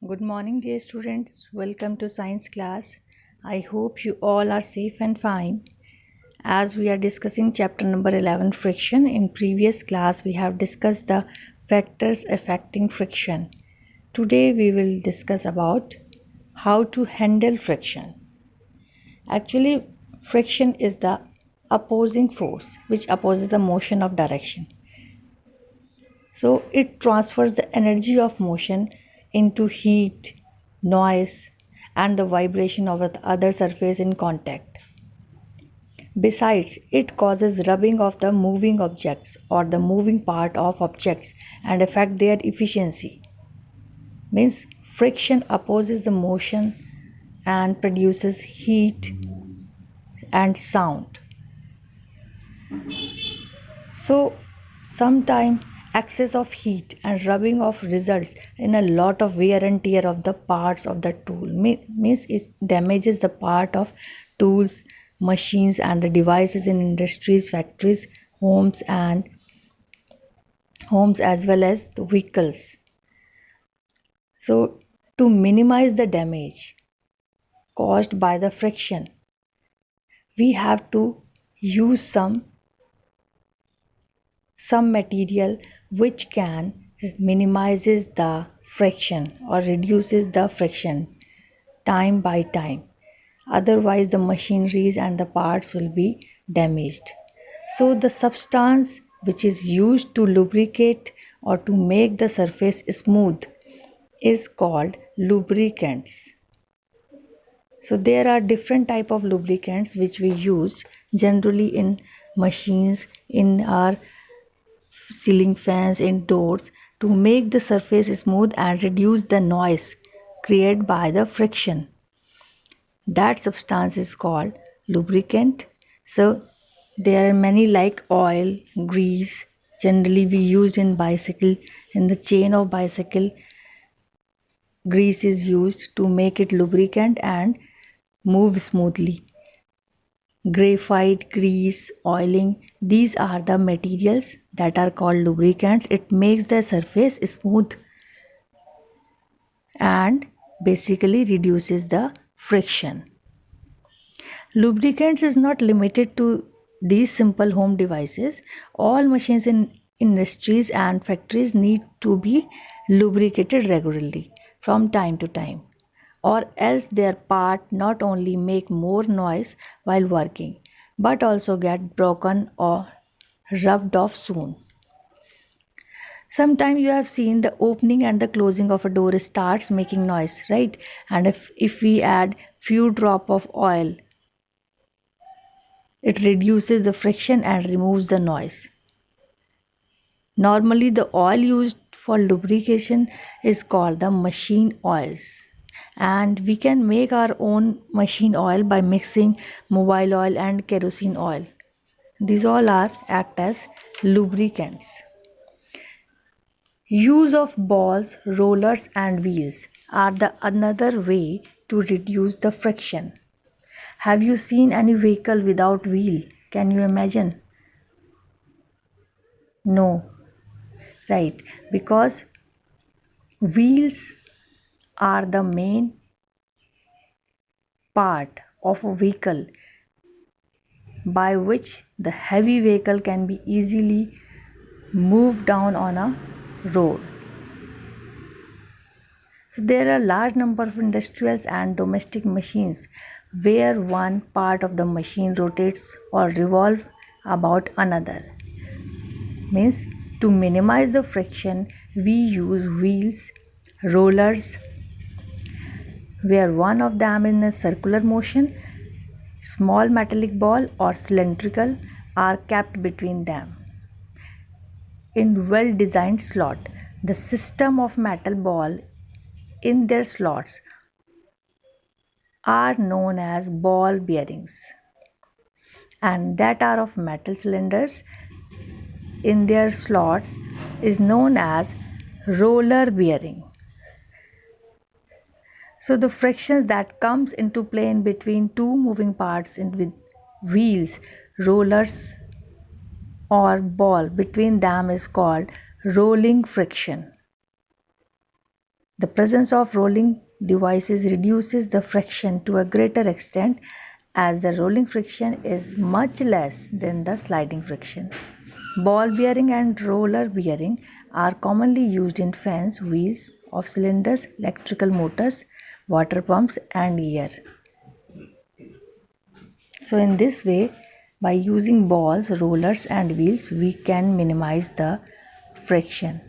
Good morning, dear students. Welcome to science class. I hope you all are safe and fine. As we are discussing chapter number 11, friction, in previous class we have discussed the factors affecting friction. Today we will discuss about how to handle friction. Actually, friction is the opposing force which opposes the motion of direction. So it transfers the energy of motion into heat, noise, and the vibration of the other surface in contact. Besides, it causes rubbing of the moving objects or the moving part of objects and affect their efficiency. Means friction opposes the motion and produces heat and sound. So sometimes excess of heat and rubbing off results in a lot of wear and tear of the parts of the tool. Means it damages the part of tools, machines and the devices in industries, factories, homes as well as the vehicles. So to minimize the damage caused by the friction, we have to use some material which can minimizes the friction or reduces the friction time by time, otherwise the machineries and the parts will be damaged. So the substance which is used to lubricate or to make the surface smooth is called lubricants. So there are different type of lubricants which we use generally in machines, in our ceiling fans indoors to make the surface smooth and reduce the noise created by the friction. That substance is called lubricant. So there are many like oil, grease. Generally we use in bicycle, in the chain of bicycle, grease is used to make it lubricant and move smoothly. Graphite, grease, oiling, these are the materials that are called lubricants. It makes the surface smooth and basically reduces the friction. Lubricants is not limited to these simple home devices. All machines in industries and factories need to be lubricated regularly from time to time, or else their part not only make more noise while working but also get broken or rubbed off soon. Sometimes you have seen the opening and the closing of a door starts making noise, right? And if we add few drop of oil, it reduces the friction and removes the noise. Normally the oil used for lubrication is called the machine oils, and we can make our own machine oil by mixing mobile oil and kerosene oil. These all are act as lubricants. Use of balls, rollers and wheels are the another way to reduce the friction. Have you seen any vehicle without wheel? Can you imagine? No, right? Because wheels are the main part of a vehicle by which the heavy vehicle can be easily moved down on a road. So there are large number of industrial and domestic machines where one part of the machine rotates or revolves about another. Means to minimize the friction, we use wheels, rollers, where one of them in a circular motion, small metallic ball or cylindrical are kept between them. In well-designed slot, the system of metal ball in their slots are known as ball bearings, and that are of metal cylinders in their slots is known as roller bearing. So the frictions that comes into play in between two moving parts in with wheels, rollers or ball between them is called rolling friction. The presence of rolling devices reduces the friction to a greater extent as the rolling friction is much less than the sliding friction. Ball bearing and roller bearing are commonly used in fans, wheels of cylinders, electrical motors, water pumps, and air. So, in this way, by using balls, rollers, and wheels, we can minimize the friction.